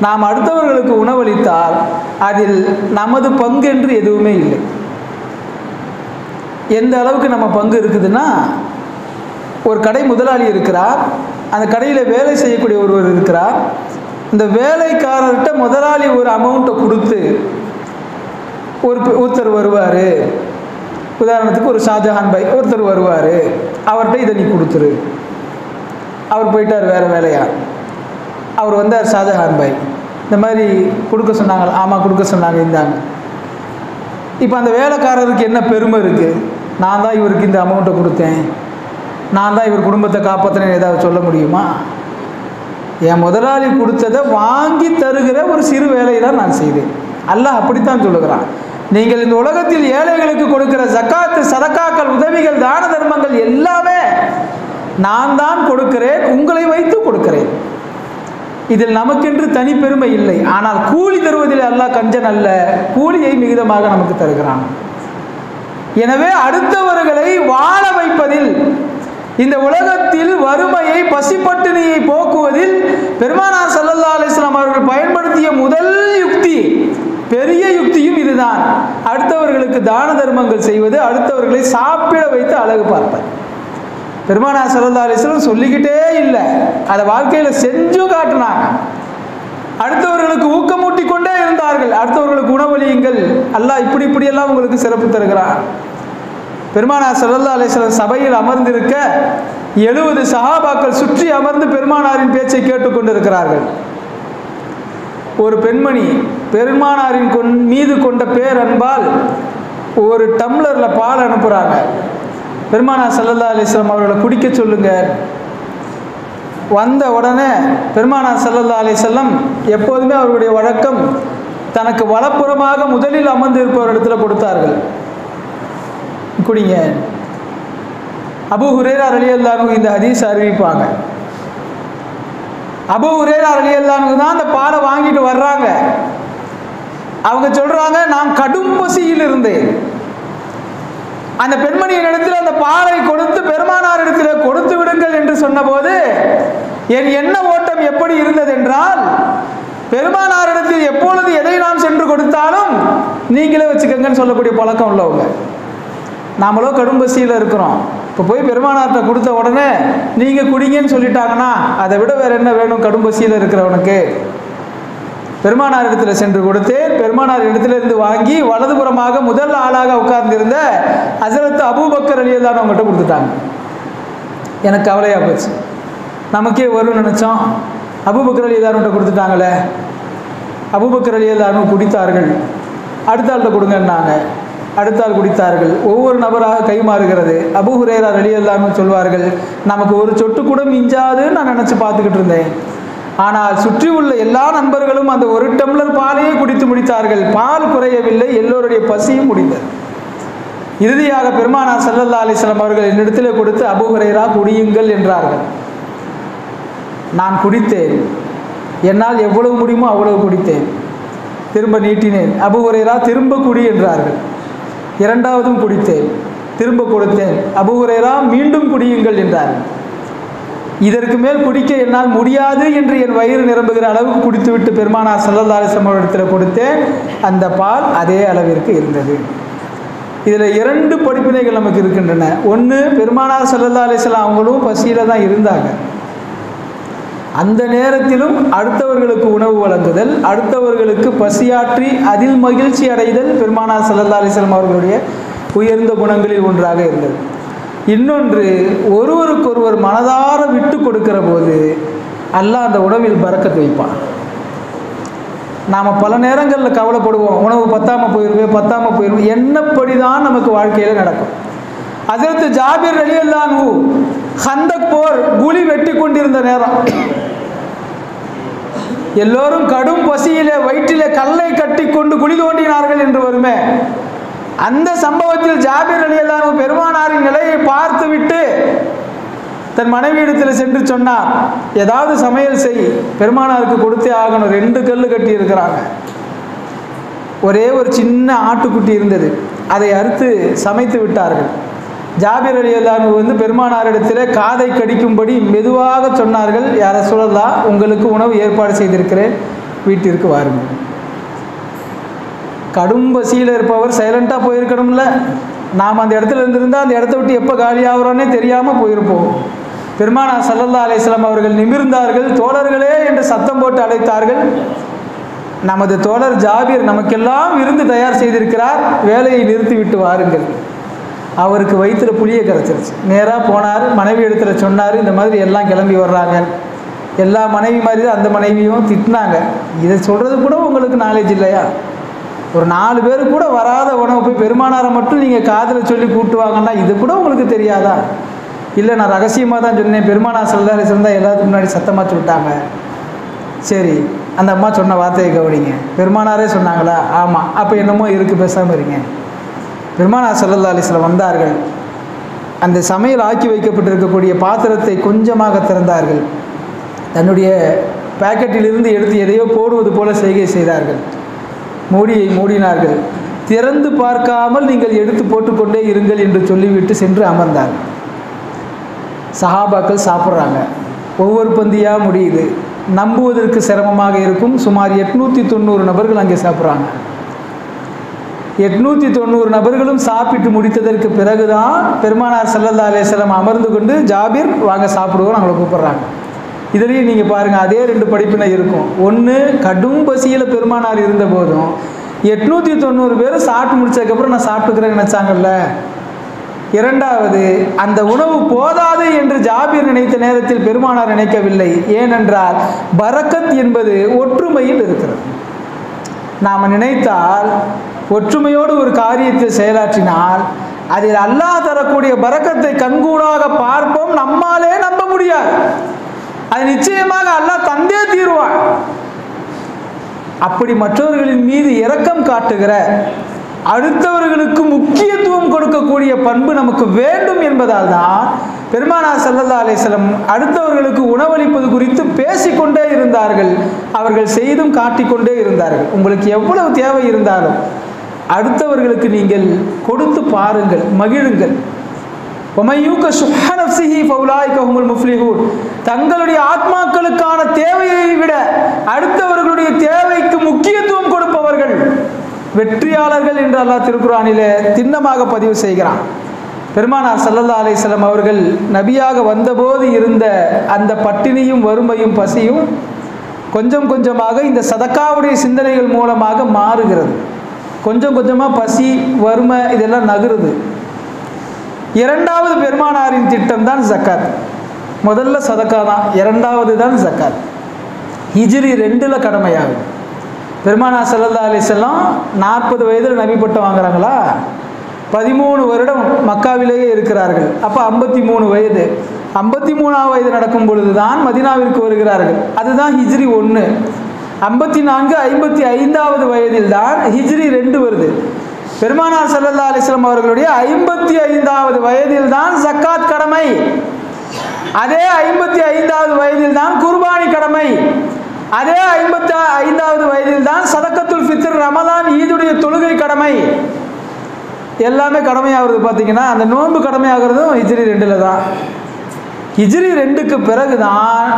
நாம் அடுத்தவர்களுக்கு உணவளித்தால் அதில் நமது பங்கு என்று எதுவுமே இல்லை. எந்த அளவுக்கு நம்ம பங்கு இருக்குதுன்னா, ஒரு கடை முதலாளி இருக்கிறார், அந்த கடையில் வேலை செய்யக்கூடிய ஒருவர் இருக்கிறார். இந்த வேலைக்காரர்கிட்ட முதலாளி ஒரு அமௌண்ட்டை கொடுத்து ஒருத்தர் வருவார், உதாரணத்துக்கு ஒரு ஷாஜஹான் பாய் ஒருத்தர் வருவார், அவர்கிட்ட இதை நீ கொடுத்துரு, அவர் போயிட்டார் வேறு வேலையா. அவர் வந்தார் ஷாஜஹான் பாய், இந்த மாதிரி கொடுக்க சொன்னாங்க. ஆமாம் கொடுக்க சொன்னாங்க, இருந்தாங்க. இப்போ அந்த வேலைக்காரருக்கு என்ன பெருமை இருக்குது? நான் தான் இவருக்கு இந்த அமௌண்ட்டை கொடுத்தேன், நான் தான் இவர் குடும்பத்தை காப்பாற்றினேன்னு ஏதாவது சொல்ல முடியுமா? என் முதலாளி கொடுத்ததை வாங்கி தருகிற ஒரு சிறு வேலையை தான் நான் செய்தேன். அல்லாஹ் அப்படித்தான் சொல்லுகிறான். நீங்கள் இந்த உலகத்தில் ஏழைகளுக்கு கொடுக்கிற ஜக்காத்து, சதக்காக்கள், உதவிகள், தான தர்மங்கள் எல்லாமே நான் தான் கொடுக்கிறேன், உங்களை வைத்து கொடுக்கிறேன். இதில் நமக்கென்று தனி பெருமை இல்லை. ஆனால் கூலி தருவதில் அல்லாஹ் கஞ்சன் அல்ல, கூலியை மிகுதமாக நமக்கு தருகிறான். எனவே அடுத்தவர்களை வாழ வைப்பதில், இந்த உலகத்தில் வறுமையை, பசிப்பட்டினியை போக்குவதில் பெருமானார் ஸல்லல்லாஹு அலைஹி வஸல்லம் அவர்கள் பயன்படுத்திய முதல் யுக்தி, பெரிய யுக்தியும் இதுதான். அடுத்தவர்களுக்கு தான தர்மங்கள் செய்வது, அடுத்தவர்களை சாப்பிட வைத்து அழகு பார்ப்பது. பெருமானார் ஸல்லல்லாஹு அலைஹி வஸல்லம் சொல்லிக்கிட்டே இல்லை, அதை வாழ்க்கையில் செஞ்சும் காட்டினாங்க. அடுத்தவர்களுக்கு ஊக்கமூட்டி கொண்டே இருந்தார்கள். அடுத்தவர்களுக்கு உணவளியுங்கள், அல்லாஹ் இப்படி இப்படியெல்லாம் உங்களுக்கு சிறப்பு தருகிறார். பெருமானார் ஸல்லல்லாஹு அலைஹி வஸல்லம் சபையில் அமர்ந்திருக்க 70 சஹாபாக்கள் சுற்றி அமர்ந்து பெருமானாரின் பேச்சை கேட்டுக்கொண்டிருக்கிறார்கள். ஒரு பெண்மணி பெருமானாரின் மீது கொண்ட பேரன்பால் ஒரு டம்ளரில் பால் அனுப்புகிறாங்க. பெருமானார் ஸல்லல்லாஹு அலைஹி வஸல்லம் அவர்களை குடிக்க சொல்லுங்க. வந்த உடனே பெருமானார் ஸல்லல்லாஹு அலைஹி வஸல்லம் எப்போதுமே அவருடைய வழக்கம், தனக்கு வலப்புறமாக முதலில் அமர்ந்து இருப்பவரிடத்தில் கொடுத்தார்கள். குடிங்க. அபூ ஹுரைரா ரலியல்லாஹு அன்ஹு இந்த ஹதீஸ் அறிவிப்பாங்க. அபூ ஹுரைரா ரலியல்லாஹு அன்ஹு தான் அந்த பாலை வாங்கிட்டு வர்றாங்க. அவங்க சொல்றாங்க, நான் கடும் பசியில் இருந்தேன். அந்த பெண்மணியின் இடத்தில் அந்த பாலை கொடுத்து பெருமானார் இடத்தில் கொடுத்து விடுங்கள் என்று சொன்னபோது என் எண்ண ஓட்டம் எப்படி இருந்தது என்றால், பெருமானாரிடத்தில் எப்பொழுது எதை நாம் சென்று கொடுத்தாலும் நீங்களே வச்சுக்கங்கன்னு சொல்லக்கூடிய பழக்கம் உள்ளவங்க. நாமளோ கடும் பசியில் இருக்கிறோம். இப்போ போய் பெருமானார்கிட்ட கொடுத்த உடனே நீங்கள் குடிங்கன்னு சொல்லிட்டாங்கன்னா அதை விட வேறு என்ன வேணும் கடும் பசியில் இருக்கிறவனுக்கு? பெருமானார் இடத்துல சென்று கொடுத்து, பெருமானார் இடத்துல இருந்து வாங்கி வலதுபுறமாக முதல் ஆளாக உட்கார்ந்திருந்த ஹஸரத் அபூபக்கர் ரலியல்லாஹு அன்ஹு அவங்ககிட்ட கொடுத்துட்டாங்க. எனக்கு கவலையாக போச்சு. நமக்கே வரும்னு நினச்சோம், அபூபக்கர் ரலியல்லாஹு அன்ஹு கொடுத்துட்டாங்களே. அபூபக்கர் ரலியல்லாஹு அன்ஹு குடித்தார்கள். அடுத்த ஆள்கிட்ட கொடுங்கன்னாங்க. அடுத்த ஆள் குடித்தார்கள். ஒவ்வொரு நபராக கை மாறுகிறது. அபூ ஹுரைரா ரலியல்லாஹு அன்ஹு சொல்வார்கள், நமக்கு ஒரு சொட்டு கூட மிஞ்சாதுன்னு நான் நினச்சி பார்த்துக்கிட்டு இருந்தேன். ஆனால் சுற்றி உள்ள எல்லா நண்பர்களும் அந்த ஒரு டம்ளர் பாலையே குடித்து முடித்தார்கள். பால் குறையவில்லை, எல்லோருடைய பசியும் முடிந்தது. இறுதியாக பெருமானார் ஸல்லல்லாஹு அலைஹி வஸல்லம் அவர்கள் என்னிடத்தில் கொடுத்து, அபூ ஹுரைரா குடியுங்கள் என்றார்கள். நான் குடித்தேன். என்னால் எவ்வளவு முடியுமோ அவ்வளவு குடித்தேன். திரும்ப நீட்டினேன். அபூ ஹுரைரா திரும்ப குடி என்றார்கள். இரண்டாவதும் குடித்தேன். திரும்ப கொடுத்தேன். அபூ ஹுரைரா மீண்டும் குடியுங்கள் என்றார்கள். இதற்கு மேல் குடிக்க என்னால் முடியாது என்று என் வயிறு நிரம்புகிற அளவுக்கு குடித்துவிட்டு பெருமானார் ஸல்லல்லாஹு அலைஹி வஸல்லம் இடத்தில் கொடுத்தேன். அந்த பால் அதே அளவிற்கு இருந்தது. இதில் 2 படிப்பினைகள் நமக்கு இருக்கின்றன. ஒன்று, பெருமானார் ஸல்லல்லாஹு அலைஹி வஸல்லம் அவங்களும் பசியில் தான் இருந்தாங்க. அந்த நேரத்திலும் அடுத்தவர்களுக்கு உணவு வழங்குதல், அடுத்தவர்களுக்கு பசியாற்றி அதில் மகிழ்ச்சி அடைதல் பெருமானார் ஸல்லல்லாஹு அலைஹி வஸல்லம் அவர்களுடைய உயர்ந்த குணங்களில் ஒன்றாக இருந்தது. இன்னொன்று, ஒருவருக்கொருவர் மனதார விட்டு கொடுக்கிற போது அல்லாஹ் அந்த உணவில் பரக்கத் வைப்பான். நாம் பல நேரங்களில் கவலைப்படுவோம், உணவு பத்தாமல் போயிருவே. என்னப்படி தான் நமக்கு வாழ்க்கையில் நடக்கும். ஹஸரத் ஜாபிர் ரலியல்லாஹு அன்ஹு ஹந்தக் போர் குழி வெட்டி கொண்டிருந்த நேரம், எல்லோரும் கடும் பசியிலே வயிற்றிலே கல்லை கட்டி கொண்டு குழி தோண்டினார்கள் என்று வருமே. அந்த சம்பவத்தில் ஜாபிர் ரலியல்லாஹு அன்ஹு பெருமானாரின் நிலையை பார்த்துவிட்டு தன் மனைவியிடத்தில் சென்று சொன்னார், ஏதாவது சமையல் செய், பெருமானாருக்கு கொடுத்தே ஆகணும். 2 கல் கட்டி இருக்கிறாங்க. ஒரே ஒரு சின்ன ஆட்டுக்குட்டி இருந்தது, அதை அறுத்து சமைத்து விட்டார்கள். ஜாபிர் ரலியல்லாஹு அன்ஹு பெருமானாரிடத்தில் காதை கடிக்கும்படி மெதுவாக சொன்னார்கள், யா ரசூலல்லாஹ், உங்களுக்கு உணவு ஏற்பாடு செய்திருக்கிறேன், வீட்டிற்கு வாருங்கள். கடும் பசியில் இருப்பவர் சைலண்டாக போயிருக்கணும்ல. நாம் அந்த இடத்துல இருந்திருந்தால் அந்த இடத்த விட்டு எப்போ காலியாகிறோன்னே தெரியாமல் போயிருப்போம். பெருமானார் ஸல்லல்லாஹு அலைஹி வஸல்லம் அவர்கள் நிமிர்ந்தார்கள். தோழர்களே என்று சத்தம் போட்டு அழைத்தார்கள். நமது தோழர் ஜாபிர் நமக்கெல்லாம் விருந்து தயார் செய்திருக்கிறார், வேலையை நிறுத்திவிட்டு வாருங்கள். அவருக்கு வயிற்றில் புளியை கரைச்சிருச்சு. நேராக போனார், மனைவி இடத்துல சொன்னார், இந்த மாதிரி எல்லாம் கிளம்பி வர்றாங்க, எல்லா மனைவி மாதிரி தான் அந்த மனைவியும் திட்டினாங்க. இதை சொல்கிறது கூட உங்களுக்கு நாலேஜ் இல்லையா? ஒரு 4 பேர் கூட வராத உணவு போய் பெருமானாரை மட்டும் நீங்கள் காதில் சொல்லி கூட்டுவாங்கன்னா இது கூட உங்களுக்கு தெரியாதா? இல்லை, நான் ரகசியமாக தான் சொன்னேன், பெருமானார் ஸல்லல்லாஹு அலைஹி வஸல்லம் தான் எல்லாத்துக்கும் முன்னாடி சத்தமாக சொல்லிட்டாங்க. சரி, அந்த அம்மா சொன்ன வார்த்தையை கவனிங்க. பெருமானாரே சொன்னாங்களா? ஆமாம். அப்போ என்னமோ இருக்குது, பேசாமல் இருங்க. பெருமானார் ஸல்லல்லாஹு அலைஹி வஸல்லம் வந்தார்கள். அந்த சமையல் ஆக்கி வைக்கப்பட்டிருக்கக்கூடிய பாத்திரத்தை கொஞ்சமாக திறந்தார்கள். தன்னுடைய பாக்கெட்டிலிருந்து எடுத்து எதையோ போடுவது போல செய்கை செய்தார்கள். மூடியை மூடினார்கள். திறந்து பார்க்காமல் நீங்கள் எடுத்து போட்டுக்கொண்டே இருங்கள் என்று சொல்லிவிட்டு சென்று அமர்ந்தார்கள். சஹாபாக்கள் சாப்பிட்றாங்க. ஒவ்வொரு பந்தியாக முடியுது. நம்புவதற்கு சிரமமாக இருக்கும். சுமார் 890 நபர்கள் அங்கே சாப்பிட்றாங்க. 890 நபர்களும் சாப்பிட்டு முடித்ததற்கு பிறகுதான் பெருமானார் ஸல்லல்லாஹு அலைஹி வஸல்லம் அமர்ந்து கொண்டு, ஜாபிர் வாங்க சாப்பிடுவோம் அவங்களை கூப்பிட்றாங்க. இதுலேயும் நீங்கள் பாருங்கள், அதே 2 படிப்பினை இருக்கும். ஒன்று, கடும் பசியில் பெருமானார் இருந்த போதும் 890 பேர் சாப்பிட்டு முடிச்சதுக்கப்புறம் நான் சாப்பிட்டுக்கிறேன்னு நினச்சாங்கல்ல. இரண்டாவது, அந்த உணவு போதாது என்று ஜாபிர் நினைத்த நேரத்தில் பெருமானார் நினைக்கவில்லை. ஏனென்றால் பரக்கத் என்பது ஒற்றுமையில் இருக்கிறது. நாம் நினைத்தால் ஒற்றுமையோடு ஒரு காரியத்தை செயலாற்றினால் அதில் அல்லாஹ் தரக்கூடிய பரக்கத்தை கண்கூடாக பார்ப்போம். நம்மாலே நம்ப முடியாது. அது நிச்சயமாக அல்லாஹ் தந்தே தீருவான். அப்படி மற்றவர்களின் மீது இரக்கம் காட்டுகிற, அடுத்தவர்களுக்கு முக்கியத்துவம் கொடுக்கக்கூடிய பண்பு நமக்கு வேண்டும் என்பதால் தான் பெருமானார் ஸல்லல்லாஹு அலைஹி வஸல்லம் அடுத்தவர்களுக்கு உணவளிப்பது குறித்து பேசிக்கொண்டே இருந்தார்கள். அவர்கள் செய்தும் காட்டிக்கொண்டே இருந்தார்கள். உங்களுக்கு எவ்வளவு தேவை இருந்தாலும் அடுத்தவர்களுக்கு நீங்கள் கொடுத்து பாருங்கள், மகிழுங்கள். தங்களுடைய ஆத்மாக்களுக்கான தேவையை விட அடுத்தவர்களுடைய தேவைக்கு முக்கியத்துவம் கொடுப்பவர்கள் வெற்றியாளர்கள் என்று அல்லாஹ் திருக்குர்ஆனிலே திண்ணமாக பதிவு செய்கிறான். பெருமானார் ஸல்லல்லாஹு அலைஹி வஸல்லம் அவர்கள் நபியாக வந்தபோது இருந்த அந்த பட்டினியும் வறுமையும் பசியும் கொஞ்சம் கொஞ்சமாக இந்த சதக்காவுடைய சிந்தனைகள் மூலமாக மாறுகிறது. கொஞ்சம் கொஞ்சமாக பசி வறுமை இதெல்லாம் நகருது. இரண்டாவது பெருமானாரின் திட்டம் தான் ஜக்காத். முதல்ல சதக்கா தான், இரண்டாவது தான் ஜக்காத். ஹிஜ்ரி 2 கடமையாகும். பெருமானார் ஸல்லல்லாஹு அலைஹி வஸல்லம் 40 வயதில் நபி பட்டம் வாங்குறாங்களா? 13 வருடம் மக்காவிலேயே இருக்கிறார்கள். அப்போ 53 வயது. 53ஆவது வயது நடக்கும் பொழுது தான் மதீனாவிற்கு வருகிறார்கள். அதுதான் ஹிஜ்ரி 1. 54, 55ஆவது வயதில் தான் ஹிஜ்ரி 2 வருது. பெருமானார் ஸல்லல்லாஹு அலைஹி வஸல்லம் அவர்களுடைய 55ஆவது வயதில் தான் ஜக்காத் கடமை. அதே 55ஆவது வயதில் தான் குர்பானி கடமை. அதே 55ஆவது வயதில் தான் சதக்கத்துல் ஃபித்ர், ரமலான், ஈதுடைய தொழுகை கடமை. எல்லாமே கடமையாகிறது. பார்த்தீங்கன்னா அந்த நோன்பு கடமையாகிறதும் ஹிஜ்ரி 2 தான். ஹிஜ்ரி 2க்கு பிறகு தான்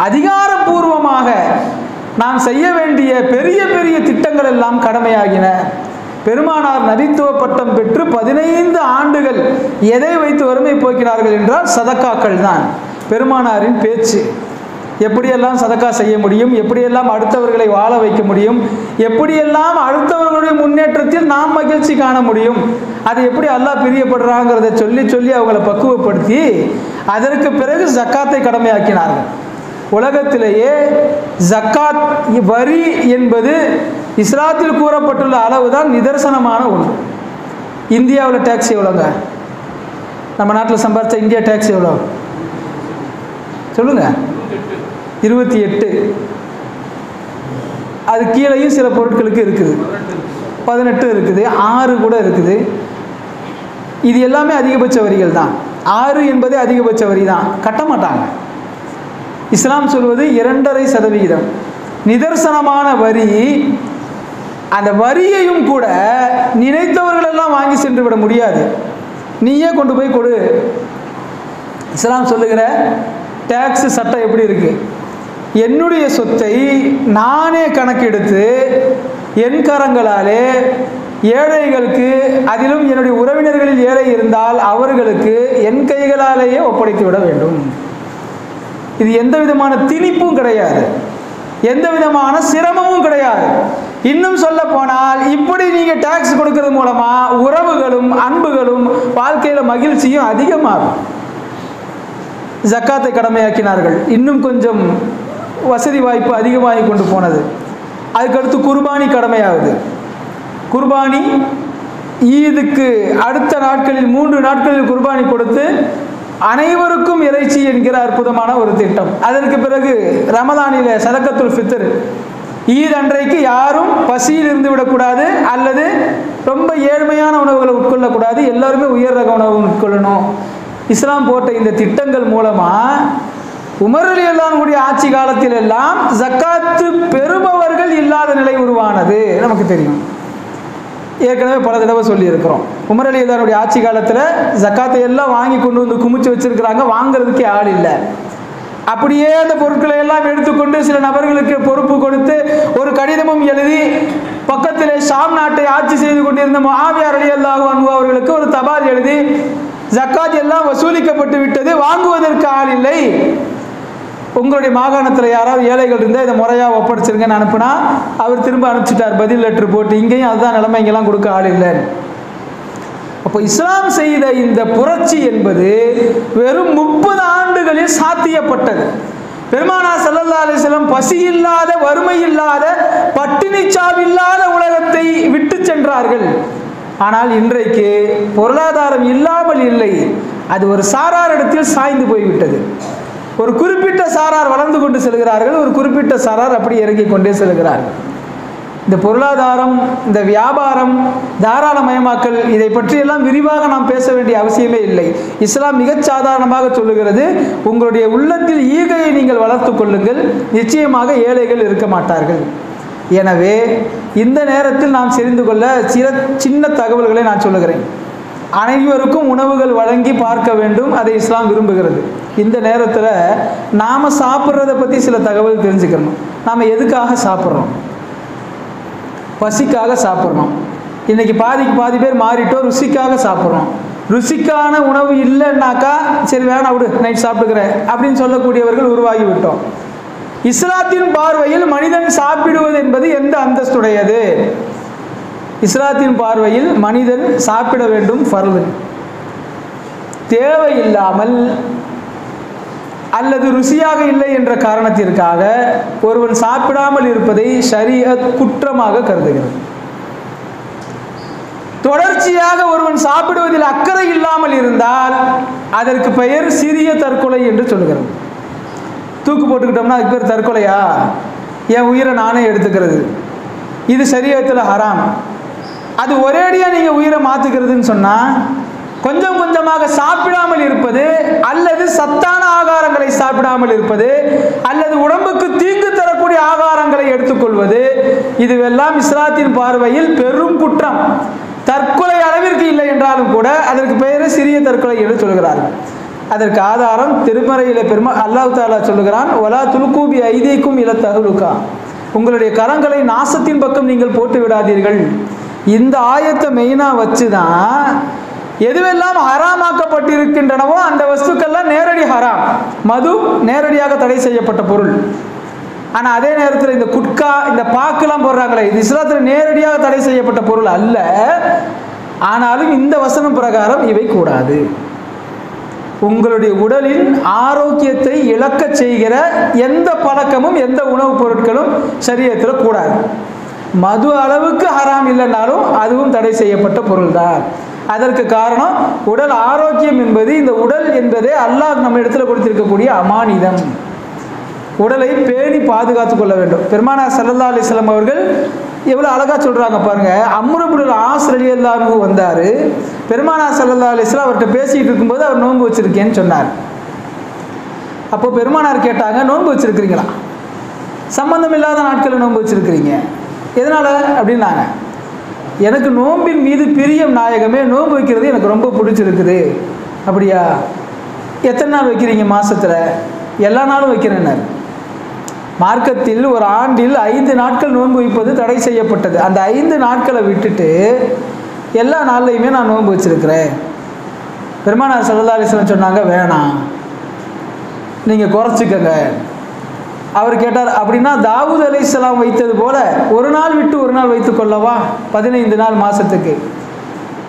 அதிகாரப்பூர்வமாக நாம் செய்ய வேண்டிய பெரிய பெரிய திட்டங்கள் எல்லாம் கடமையாகின. பெருமானார் நபித்துவ பட்டம் பெற்று 15 ஆண்டுகள் எதை வைத்து வறுமை போக்கினார்கள் என்றால் சதக்காக்கள் தான். பெருமானாரின் பேச்சு, எப்படியெல்லாம் சதக்கா செய்ய முடியும், எப்படியெல்லாம் அடுத்தவர்களை வாழ வைக்க முடியும், எப்படியெல்லாம் அடுத்தவர்களுடைய முன்னேற்றத்தில் நாம் மகிழ்ச்சி காண முடியும், அது எப்படி அல்லாஹ் பிரியப்படுறாங்கிறத சொல்லி சொல்லி அவங்களை பக்குவப்படுத்தி அதற்கு பிறகு ஜக்காத்தை கடமையாக்கினார்கள். உலகத்திலேயே ஜக்காத் வரி என்பது இஸ்லாத்தில் கூறப்பட்டுள்ள அளவு தான் நிதர்சனமான ஒன்று. இந்தியாவில் டேக்ஸ் எவ்வளோங்க? நம்ம நாட்டில் சம்பாதிச்ச இந்தியா டேக்ஸ் எவ்வளோ சொல்லுங்க? 28. அது கீழேயும் சில பொருட்களுக்கு இருக்குது, 18 இருக்குது, 6 கூட இருக்குது. இது எல்லாமே அதிகபட்ச வரிகள் தான். 6 என்பதே அதிகபட்ச வரி தான். கட்ட மாட்டாங்க. இஸ்லாம் சொல்வது 2.5% நிதர்சனமான வரி. அந்த வரியையும் கூட நினைத்தவர்களெல்லாம் வாங்கி சென்று விட முடியாது. நீயே கொண்டு போய் கொடு. இஸ்லாம் சொல்லுகிற டேக்ஸ் சட்டம் எப்படி இருக்கு? என்னுடைய சொத்தை நானே கணக்கெடுத்து என் கரங்களாலே ஏழைகளுக்கு, அதிலும் என்னுடைய உறவினர்களில் ஏழை இருந்தால் அவர்களுக்கு என் கைகளாலேயே ஒப்படைத்து விட வேண்டும். இது எந்த விதமான திணிப்பும் கிடையாது, எந்த விதமான சிரமமும் கிடையாது. இன்னும் சொல்ல போனால் இப்படி நீங்க டாக்ஸ் கொடுக்கிறது மூலமா உறவுகளும் அன்புகளும் வாழ்க்கையில மகிழ்ச்சியும் அதிகமாகும். ஜக்காத்தை கடமையாக்கினார்கள். இன்னும் கொஞ்சம் வசதி வாய்ப்பு அதிகமாகி கொண்டு போனது. அதுக்கடுத்து குர்பானி கடமையாகுது. குர்பானி ஈதுக்கு அடுத்த நாட்களில் 3 நாட்களில் குர்பானி கொடுத்து அனைவருக்கும் இறைச்சி என்கிற அற்புதமான ஒரு திட்டம். அதற்கு பிறகு ரமதானில சதக்கத்துல் ஃபித்ர், ஈத் அன்றைக்கு யாரும் பசியில் இருந்து விடக்கூடாது அல்லது ரொம்ப ஏழ்மையான உணவுகளை உட்கொள்ளக்கூடாது, எல்லாருமே உயர் ரக உணவு உட்கொள்ளணும். இஸ்லாம் போட்ட இந்த திட்டங்கள் மூலமாக உமர் ரலியல்லாஹு அன்ஹுடைய ஆட்சி காலத்தில் எல்லாம் ஜக்காத்து பெறுபவர்கள் இல்லாத நிலை உருவானது. நமக்கு தெரியும், ஏற்கனவே பல தடவை சொல்லியிருக்கிறோம். உமர் ரலியல்லாஹு அன்ஹுடைய ஆட்சி காலத்தில் ஜக்காத்தை எல்லாம் வாங்கி கொண்டு வந்து குமிச்சு வச்சிருக்கிறாங்க, வாங்குறதுக்கே ஆள் இல்லை. அப்படியே அந்த பொருட்களை எல்லாம் எடுத்துக்கொண்டு சில நபர்களுக்கு பொறுப்பு கொடுத்து ஒரு கடிதமும் எழுதி பக்கத்திலே ஷாம் நாட்டை ஆட்சி செய்து கொண்டிருந்த முஆவியா ரலியல்லாஹு அன்ஹு அவர்களுக்கு ஒரு தபால் எழுதி ஜக்காத் எல்லாம் வசூலிக்கப்பட்டு விட்டது, வாங்குவதற்கு ஆள் இல்லை, உங்களுடைய மாகாணத்தில் யாராவது ஏழைகள் இருந்தால் இதை முறையாக ஒப்படைச்சிருங்கன்னு அனுப்புனா அவர் திரும்ப அனுப்பிச்சிட்டார் பதில் லெட்டர் போட்டு. இங்கேயும் அதுதான் நிலைமை, இங்கெல்லாம் கொடுக்க ஆள் இல்லை. அப்போ இஸ்லாம் செய்த இந்த புரட்சி என்பது வெறும் 30 ஆண்டுகளில் சாத்தியப்பட்டது. பெருமானார் ஸல்லல்லாஹு அலைஹி வஸல்லம் பசி இல்லாத, வறுமை இல்லாத, பட்டினி சாவில்லாத உலகத்தை விட்டு சென்றார்கள். ஆனால் இன்றைக்கு பொருளாதாரம் இல்லாமல் இல்லை, அது ஒரு சாரார் இடத்தில் சாய்ந்து போய்விட்டது. ஒரு குறிப்பிட்ட சாரார் வளர்ந்து கொண்டு செல்கிறார்கள், ஒரு குறிப்பிட்ட சாரார் அப்படி இறங்கிக் கொண்டே செல்கிறார்கள். இந்த பொருளாதாரம், இந்த வியாபாரம், தாராளமயமாக்கல், இதை பற்றியெல்லாம் விரிவாக நாம் பேச வேண்டிய அவசியமே இல்லை. இஸ்லாம் மிகச் சாதாரணமாக சொல்லுகிறது, உங்களுடைய உள்ளத்தில் ஈகையை நீங்கள் வளர்த்து கொள்ளுங்கள், நிச்சயமாக ஏழைகள் இருக்க மாட்டார்கள். எனவே இந்த நேரத்தில் நாம் தெரிந்து கொள்ள சின்ன தகவல்களை நான் சொல்லுகிறேன். அனைவருக்கும் உணவுகள் வழங்கி பார்க்க வேண்டும், அதை இஸ்லாம் விரும்புகிறது. இந்த நேரத்தில் நாம் சாப்பிட்றதை பற்றி சில தகவல் தெரிஞ்சுக்கணும். நாம் எதுக்காக சாப்பிட்றோம்? பசிக்காக சாப்பிட்றோம். இன்றைக்கி பாதிக்கு பாதி பேர் மாறிட்டோம், ருசிக்காக சாப்பிட்றோம். ருசிக்கான உணவு இல்லைன்னாக்கா சரி வேணாம் விடு, நைட் சாப்பிட்டுக்கிறேன் அப்படின்னு சொல்லக்கூடியவர்கள் உருவாகி விட்டோம். இஸ்லாத்தின் பார்வையில் மனிதன் சாப்பிடுவது என்பது எந்த அந்தஸ்துடையது? இஸ்லாத்தின் பார்வையில் மனிதன் சாப்பிட வேண்டும் ஃபர்து. தேவையில்லாமல் அல்லது ருசியாக இல்லை என்ற காரணத்திற்காக ஒருவன் சாப்பிடாமல் இருப்பதை ஷரீஅத் குற்றமாக கருதுகிறது. தொடர்ச்சியாக ஒருவன் சாப்பிடுவதில் அக்கறை இல்லாமல் இருந்தால் அதற்கு பெயர் சிறிய தற்கொலை என்று சொல்கிறது. தூக்கு போட்டுக்கிட்டோம்னா அதுக்கு பேர் தற்கொலையா? என் உயிரை நானே எடுத்துக்கிறது, இது ஷரீஅத்தில் ஹராம். அது ஒரேடியாக நீங்கள் உயிரை மாற்றுக்கிறதுன்னு சொன்னால் கொஞ்சம் கொஞ்சமாக சாப்பிடாமல் இருப்பது, அல்லது சத்தான ஆகாரங்களை சாப்பிடாமல் இருப்பது, அல்லது உடம்புக்கு தீங்கு தரக்கூடிய ஆகாரங்களை எடுத்துக்கொள்வது, இதுவெல்லாம் இஸ்லாத்தின் பார்வையில் பெரும் குற்றம். தற்கொலை அளவிற்கு இல்லை என்றாலும் கூட அதற்கு பெயரே சிறிய தற்கொலை என்று சொல்கிறார்கள். அதற்கு ஆதாரம் திருமறையில் அல்லாஹ் தஆலா சொல்லுகிறான், வலா துல்கூபி ஐதீக்கும் இல தஹலுகா, உங்களுடைய கரங்களை நாசத்தின் பக்கம் நீங்கள் போட்டு விடாதீர்கள். இந்த ஆயத்தை மெயினாக வச்சு தான் எதுவெல்லாம் ஹராமாக்கப்பட்டிருக்கின்றனவோ அந்த வஸ்துக்கள்லாம் நேரடி ஹராம். மது நேரடியாக தடை செய்யப்பட்ட பொருள். ஆனால் அதே நேரத்தில் இந்த குட்கா, இந்த பாக்கெல்லாம் போடுறாங்களே, இது இஸ்லாத்தில் நேரடியாக தடை செய்யப்பட்ட பொருள் அல்ல. ஆனாலும் இந்த வசனம் பிரகாரம் இவை கூடாது. உங்களுடைய உடலின் ஆரோக்கியத்தை இழக்க செய்கிற எந்த பழக்கமும் எந்த உணவுப் பொருட்களும் ஷரீஅத்தில் கூடாது. மது அளவுக்கு ஹராம் இல்லைன்னாலும் அதுவும் தடை செய்யப்பட்ட பொருள் தான். அதற்கு காரணம் உடல் ஆரோக்கியம் என்பது, இந்த உடல் என்பதே அல்லாஹ் நம்ம இடத்துல கொடுத்திருக்கக்கூடிய அமானிதம். உடலை பேணி பாதுகாத்து கொள்ள வேண்டும். பெருமானார் ஸல்லல்லாஹு அலைஹி வஸல்லம் அவர்கள் எவ்வளோ அழகாக சொல்கிறாங்க பாருங்க. அம்ர் இப்னுல் ஆஸ் ரலியல்லாஹு அன்ஹு வந்தார். பெருமானார் ஸல்லல்லாஹு அலைஹி வஸல்லம் அவர்கிட்ட பேசிகிட்டு இருக்கும்போது அவர் நோன்பு வச்சுருக்கேன்னு சொன்னார். அப்போ பெருமானார் கேட்டாங்க, நோன்பு வச்சுருக்கிறீங்களா? சம்பந்தம் இல்லாத நாட்களில் நோன்பு வச்சுருக்கிறீங்க, எதனால் அப்படின்னாங்க. எனக்கு நோன்பின் மீது பிரியம் நாயகமே, நோன்பு வைக்கிறது எனக்கு ரொம்ப பிடிச்சிருக்குது. அப்படியா? எத்தனை நாள் வைக்கிறீங்க மாதத்தில்? எல்லா நாளும் வைக்கிறேன்னார். மார்க்கத்தில் ஒரு ஆண்டில் 5 நாட்கள் நோன்பு வைப்பது தடை செய்யப்பட்டது. அந்த 5 நாட்களை விட்டுட்டு எல்லா நாள்லையுமே நான் நோன்பு வச்சுருக்கிறேன். பெருமானார் ஸல்லல்லாஹு அலைஹி வஸல்லம் சொன்னாங்க, வேணாம், நீங்கள் குறைச்சிக்கங்க. அவர் கேட்டார், அப்படின்னா தாவூத் அலைஹிஸ்ஸலாம் வைத்தது போல ஒரு நாள் விட்டு ஒரு நாள் வைத்து கொள்ளவா, 15 நாள் மாதத்துக்கு?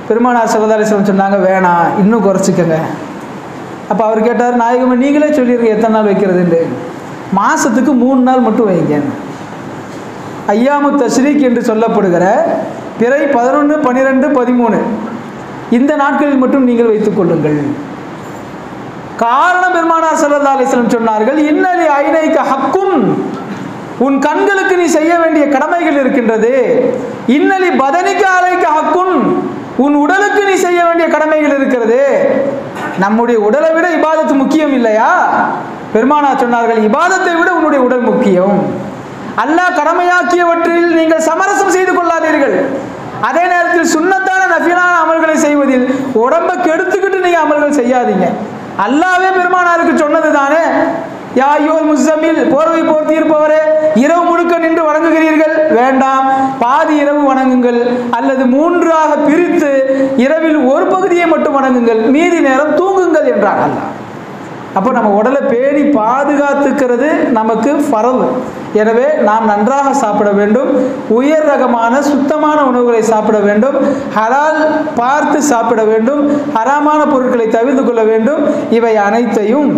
பெருமானார் ஸல்லல்லாஹு அலைஹி வஸல்லம் சொன்னாங்க, வேணாம், இன்னும் குறைச்சிக்கங்க. அப்போ அவர் கேட்டார், நாயகமே நீங்களே சொல்லிடுங்க எத்தனை நாள் வைக்கிறதுன்னு. மாதத்துக்கு 3 நாள் மட்டும் வைங்க. ஐயாமு தஷ்ரீக் என்று சொல்லப்படுகிற பிறை 11, 12, 13 இந்த நாட்களில் மட்டும் நீங்கள் வைத்துக் கொள்ளுங்கள். காரணம் பெருமானார் ஸல்லல்லாஹு அலைஹி வஸல்லம் சொன்னார்கள், இன்னலி ஐனைக ஹக்கும், உன் கண்களுக்கு நீ செய்ய வேண்டிய கடமைகள் இருக்கின்றது. இன்னலி பதனிக அலைக ஹக்குன், உன் உடலுக்கு நீ செய்ய வேண்டிய கடமைகள் இருக்கிறது. நம்முடைய உடலை விட இபாதத்து முக்கியம் இல்லையா? பெருமானார் சொன்னார்கள், இபாதத்தை விட உன்னுடைய உடல் முக்கியம். அல்லாஹ் கடமையாக்கியவற்றில் நீங்கள் சமரசம் செய்து கொள்ளாதீர்கள். அதே நேரத்தில் சுன்னத்தான நஃபிலான அமல்களை செய்வதில் உடம்பை கெடுத்துக்கிட்டு நீங்க அமல்கள் செய்யாதீங்க. அல்லாஹ்வே பெருமானாருக்கு சொன்னது தானே, யா அய்யுல் முஸம்மில், போர்வை போர்த்தி இருப்பவரே, இரவு முழுக்க நின்று வணங்குகிறீர்கள், வேண்டாம், பாதி இரவு வணங்குங்கள், அல்லது 3ஆக பிரித்து இரவில் ஒரு பகுதியை மட்டும் வணங்குங்கள், மீதி நேரம் தூங்குங்கள் என்றார் அல்லாஹ். அப்போ நம்ம உடலை பேணி பாதுகாத்துக்கிறது நமக்கு ஃபரது. எனவே நாம் நன்றாக சாப்பிட வேண்டும், உயர் ரகமான சுத்தமான உணவுகளை சாப்பிட வேண்டும், ஹலால் பார்த்து சாப்பிட வேண்டும், ஹராமான பொருட்களை தவிர்த்து கொள்ள வேண்டும். இவை அனைத்தையும்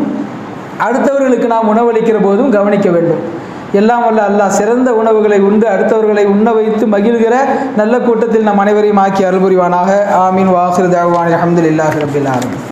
அடுத்தவர்களுக்கு நாம் உணவளிக்கிற போதும் கவனிக்க வேண்டும். எல்லாம் வல்ல அல்லாஹ் சிறந்த உணவுகளை உண்டு அடுத்தவர்களை உண்ண வைத்து மகிழ்கிற நல்ல கூட்டத்தில் நம் அனைவரையும் ஆக்கி அருள் புரிவானாக. ஆமீன். வாஹிரு தஅவானா அல்ஹம்துலில்லாஹி ரப்பில் ஆலமீன்.